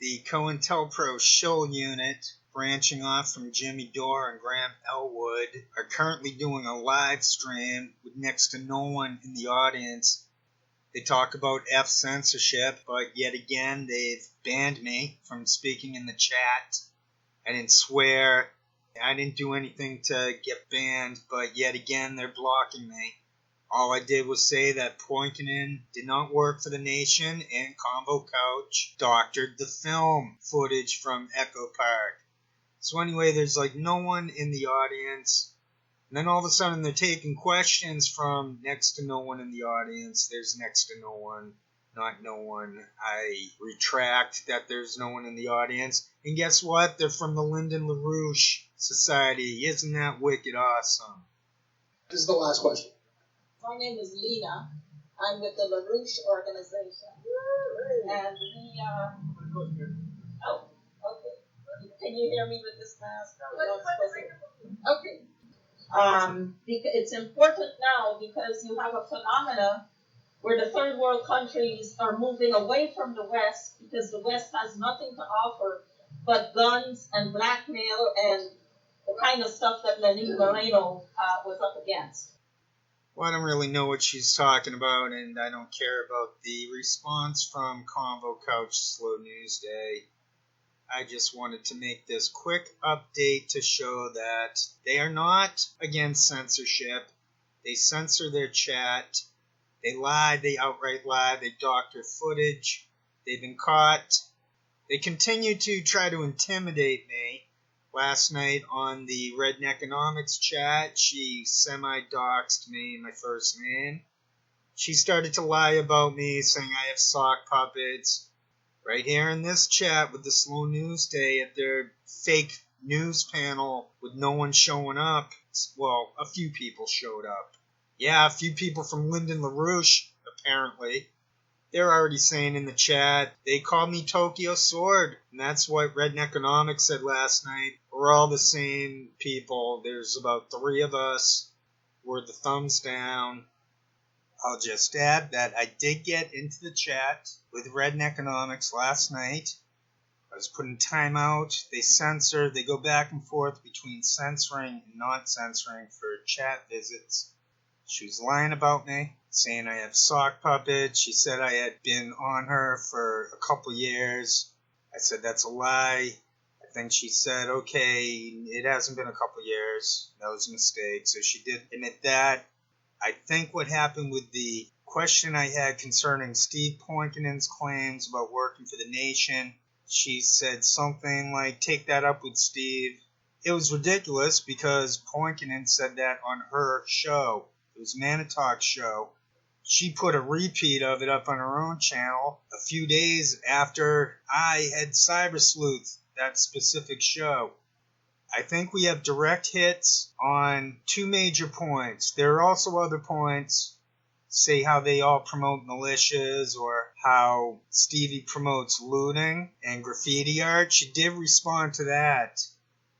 The COINTELPRO Shill Unit, branching off from Jimmy Dore and Graham Elwood, are currently doing a live stream with next to no one in the audience. They talk about censorship, but yet again they've banned me from speaking in the chat. I didn't swear. I didn't do anything to get banned, but yet again they're blocking me. All I did was say that Poikonen did not work for the nation, and Convo Couch doctored the film footage from Echo Park. So anyway, there's like no one in the audience. And then all of a sudden they're taking questions from next to no one in the audience. There's next to no one, not no one. I retract that there's no one in the audience. And guess what? They're from the Lyndon LaRouche Society. Isn't that wicked awesome? This is the last question. My name is Lena. I'm with the LaRouche organization. And oh, okay. Can you hear me with this mask? Okay. It's important now because you have a phenomena where the third world countries are moving away from the West because the West has nothing to offer but guns and blackmail and the kind of stuff that Lenny Moreno was up against. Well, I don't really know what she's talking about, and I don't care about the response from Convo Couch Slow News Day. I just wanted to make this quick update to show that they are not against censorship. They censor their chat. They lie. They outright lie. They doctor footage. They've been caught. They continue to try to intimidate me. Last night on the Redneckonomics chat, she semi-doxed me, my first name. She started to lie about me, saying I have sock puppets. Right here in this chat with the Slow News Day at their fake news panel with no one showing up. Well, a few people showed up. Yeah, a few people from Lyndon LaRouche, apparently. They're already saying in the chat, they called me Tokyo Sword. And that's what Redneckonomics said last night. We're all the same people. There's about 3 of us. We're the thumbs down. I'll just add that I did get into the chat with Redneckonomics last night. I was putting time out. They censor. They go back and forth between censoring and not censoring for chat visits. She was lying about me, saying I have sock puppets. She said I had been on her for a couple years. I said that's a lie. I think she said, okay, it hasn't been a couple years. That was a mistake. So she did admit that. I think what happened with the question I had concerning Steve Poikonen's claims about working for the nation, she said something like, take that up with Steve. It was ridiculous because Poikonen said that on her show. It was Manitalk's show. She put a repeat of it up on her own channel a few days after I had Cyber Sleuth, that specific show. I think we have direct hits on 2 major points. There are also other points, say how they all promote militias or how Stevie promotes looting and graffiti art. She did respond to that.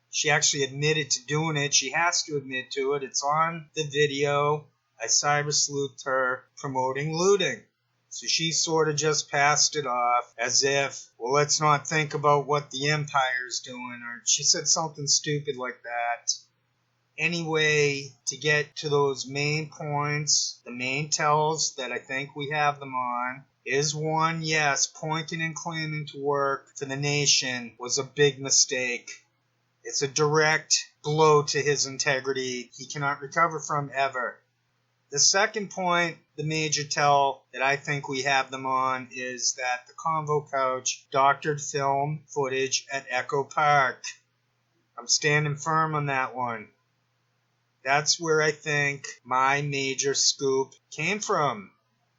She actually admitted to doing it. She has to admit to it. It's on the video. I cyber sleuthed her promoting looting. So she sort of just passed it off as if, well, let's not think about what the Empire's doing. Or she said something stupid like that. Anyway, to get to those main points, the main tells that I think we have them on is 1, yes, Poikonen claiming to work for the nation was a big mistake. It's a direct blow to his integrity he cannot recover from ever. The second point, the major tell that I think we have them on, is that the Convo Couch doctored film footage at Echo Park. I'm standing firm on that one. That's where I think my major scoop came from.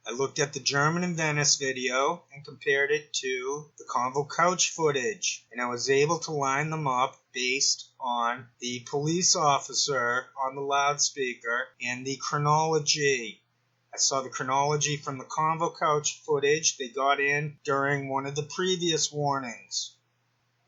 I looked at the German and Venice video and compared it to the Convo Couch footage, and I was able to line them up based on the police officer on the loudspeaker and the chronology. I saw the chronology from the Convo Couch footage they got in during one of the previous warnings.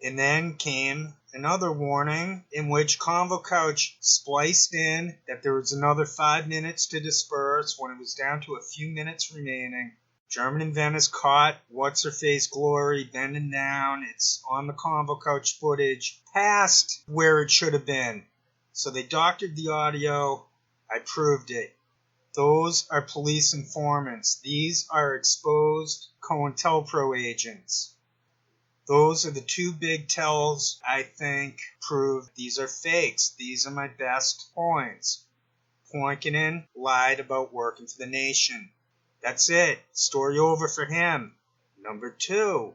And then came another warning in which Convo Couch spliced in that there was another 5 minutes to disperse when it was down to a few minutes remaining. German inventors caught what's-her-face Glory bending down. It's on the Convo Couch footage, past where it should have been. So they doctored the audio. I proved it. Those are police informants. These are exposed COINTELPRO agents. Those are the two big tells I think prove these are fakes. These are my best points. Poikonen lied about working for the nation. That's it. Story over for him. Number 2,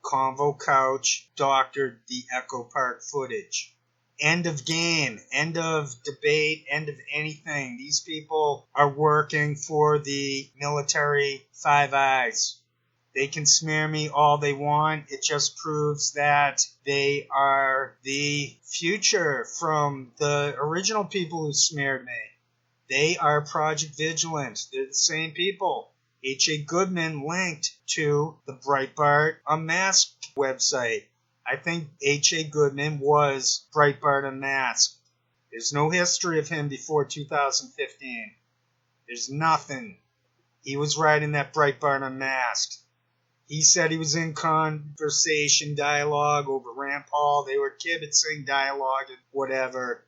Convo Couch doctored the Echo Park footage. End of game. End of debate. End of anything. These people are working for the military Five Eyes. They can smear me all they want. It just proves that they are the future from the original people who smeared me. They are Project Vigilant. They're the same people. H.A. Goodman linked to the Breitbart Unmasked website. I think H.A. Goodman was Breitbart Unmasked. There's no history of him before 2015. There's nothing. He was writing that Breitbart Unmasked. He said he was in conversation, dialogue over Rand Paul. They were kibitzing, dialogue, and whatever.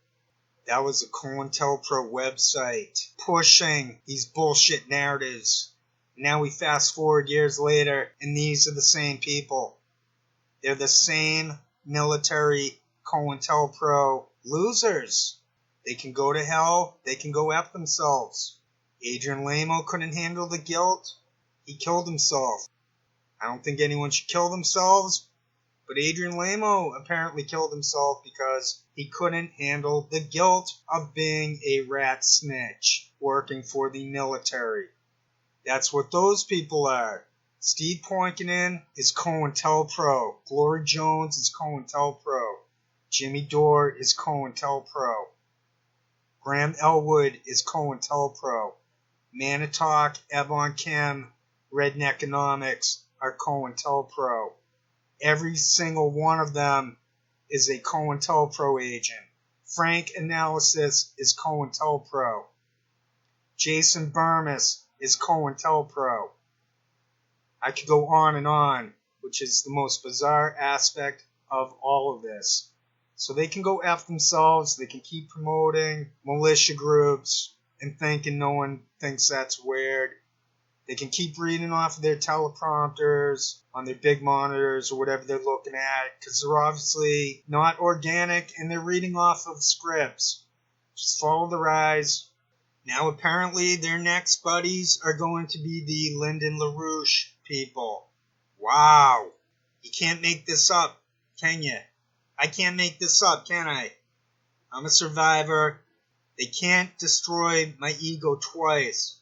That was a COINTELPRO website pushing these bullshit narratives. Now we fast forward years later, and these are the same people. They're the same military COINTELPRO losers. They can go to hell. They can go F themselves. Adrian Lamo couldn't handle the guilt. He killed himself. I don't think anyone should kill themselves, but Adrian Lamo apparently killed himself because he couldn't handle the guilt of being a rat snitch working for the military. That's what those people are. Steve Poikonen is COINTELPRO. Glory Jones is COINTELPRO. Jimmy Dore is COINTELPRO. Graham Elwood is COINTELPRO. Manitalk, Evon Kim, Redneckonomics are COINTELPRO. Every single one of them is a COINTELPRO agent. Frank Analysis is COINTELPRO. Jason Burmis is COINTELPRO. I could go on, which is the most bizarre aspect of all of this. So they can go F themselves, they can keep promoting militia groups and thinking no one thinks that's weird. They can keep reading off of their teleprompters on their big monitors or whatever they're looking at because they're obviously not organic and they're reading off of scripts. Just follow their eyes. Now apparently their next buddies are going to be the Lyndon LaRouche people. Wow. You can't make this up, can you? I can't make this up, can I? I'm a survivor. They can't destroy my ego twice.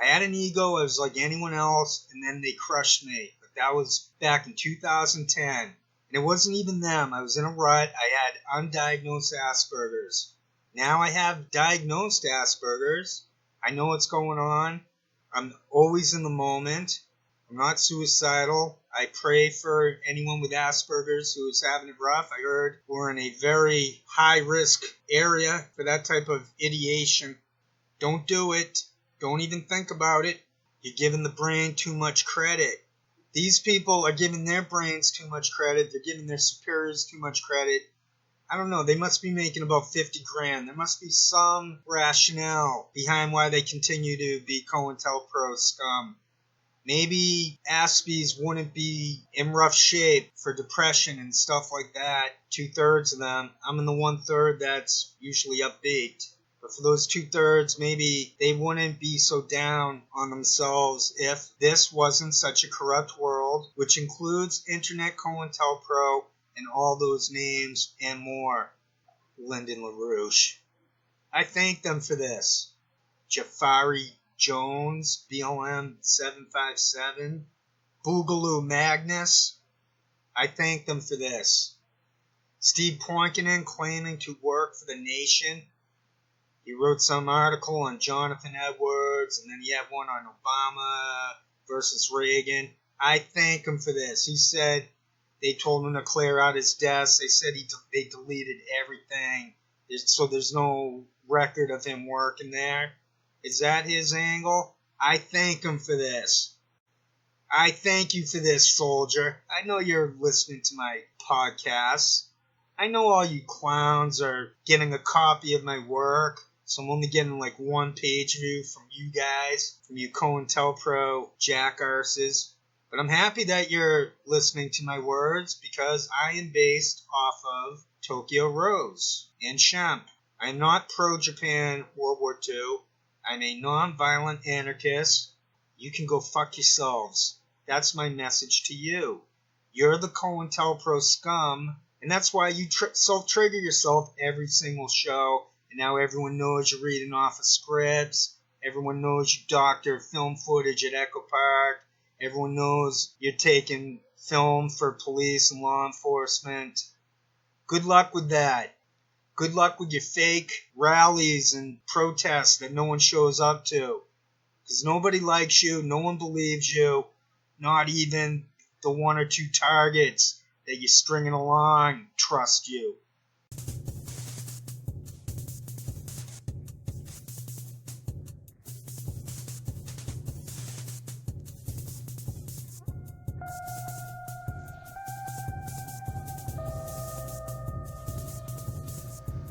I had an ego, I was like anyone else, and then they crushed me. But that was back in 2010. And it wasn't even them. I was in a rut. I had undiagnosed Asperger's. Now I have diagnosed Asperger's. I know what's going on. I'm always in the moment. I'm not suicidal. I pray for anyone with Asperger's who is having it rough. I heard we're in a very high-risk area for that type of ideation. Don't do it. Don't even think about it. You're giving the brain too much credit. These people are giving their brains too much credit. They're giving their superiors too much credit. I don't know. They must be making about 50 grand. There must be some rationale behind why they continue to be COINTELPRO scum. Maybe Aspies wouldn't be in rough shape for depression and stuff like that. 2/3 of them. I'm in the 1/3 that's usually upbeat. But for those 2/3, maybe they wouldn't be so down on themselves if this wasn't such a corrupt world, which includes Internet COINTELPRO and all those names and more. Lyndon LaRouche. I thank them for this. Jafari Jones, BLM 757, Boogaloo Magnus. I thank them for this. Steve Poikonen claiming to work for the nation. He wrote some article on Jonathan Edwards, and then he had one on Obama versus Reagan. I thank him for this. He said they told him to clear out his desk. They said they deleted everything, so there's no record of him working there. Is that his angle? I thank him for this. I thank you for this, soldier. I know you're listening to my podcast. I know all you clowns are getting a copy of my work, so I'm only getting like one page view from you guys, from you COINTELPRO jackarses. But I'm happy that you're listening to my words because I am based off of Tokyo Rose and Shemp. I'm not pro-Japan World War II. I'm a non-violent anarchist. You can go fuck yourselves. That's my message to you. You're the COINTELPRO scum, and that's why you self-trigger yourself every single show, and now everyone knows you're reading off of scripts. Everyone knows you doctor film footage at Echo Park. Everyone knows you're taking film for police and law enforcement. Good luck with that. Good luck with your fake rallies and protests that no one shows up to. Because nobody likes you, no one believes you, not even the one or two targets that you're stringing along trust you.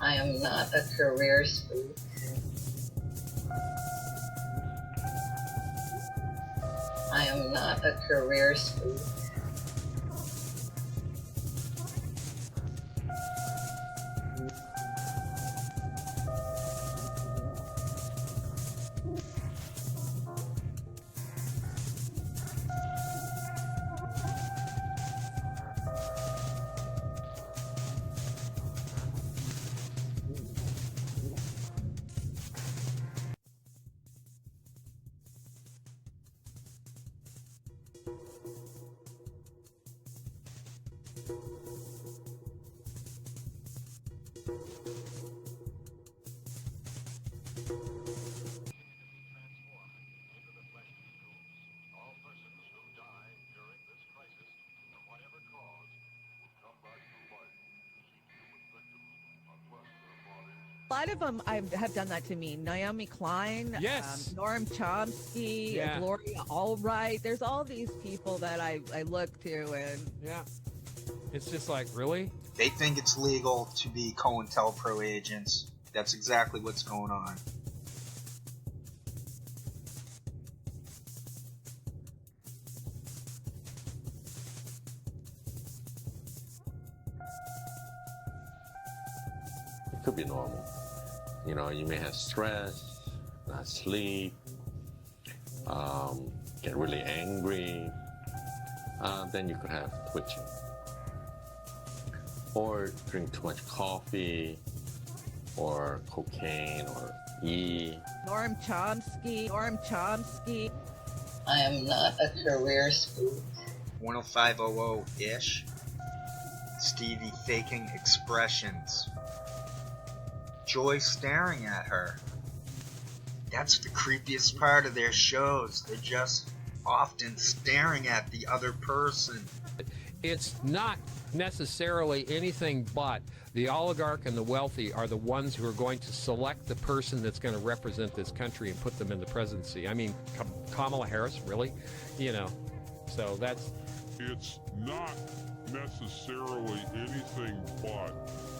I am not a career spook. I am not a career spook. A lot of them have done that to me. Naomi Klein, Yes. Noam Chomsky, Yeah. Gloria Allbright. There's all these people that I look to, and Yeah. It's just like, really? They think it's legal to be COINTELPRO agents. That's exactly what's going on. It could be normal. You know, you may have stress, not sleep, get really angry. Then you could have twitching. Or drink too much coffee, or cocaine, or E. Noam Chomsky. I am not a career spook. 10500-ish. Stevie faking expressions. Joy staring at her. That's the creepiest part of their shows. They're just often staring at the other person. It's not necessarily anything but the oligarch and the wealthy are the ones who are going to select the person that's going to represent this country and put them in the presidency. I mean, Kamala Harris, really? You know, so that's... It's not necessarily anything but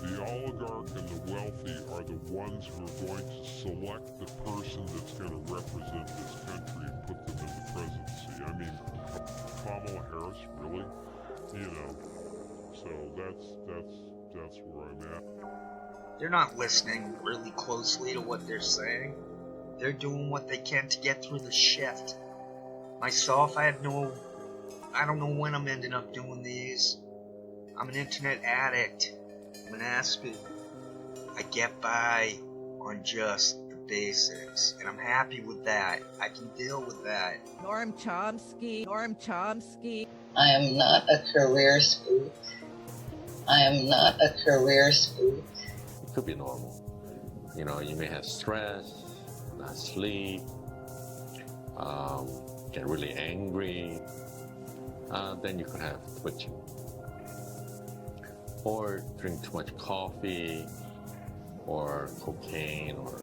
the oligarch and the wealthy are the ones who are going to select the person that's going to represent this country and put them in the presidency. I mean, Kamala Harris, really? You know, so that's where I'm at. They're not listening really closely to what they're saying. They're doing what they can to get through the shift. Myself, I don't know when I'm ending up doing these. I'm an internet addict. I'm an aspie. I get by on just the basics, and I'm happy with that. I can deal with that. Noam Chomsky. I am not a career spook. I am not a career spook. It could be normal. You know, you may have stress, not sleep, get really angry. Then you could have twitching. Or drink too much coffee, or cocaine, or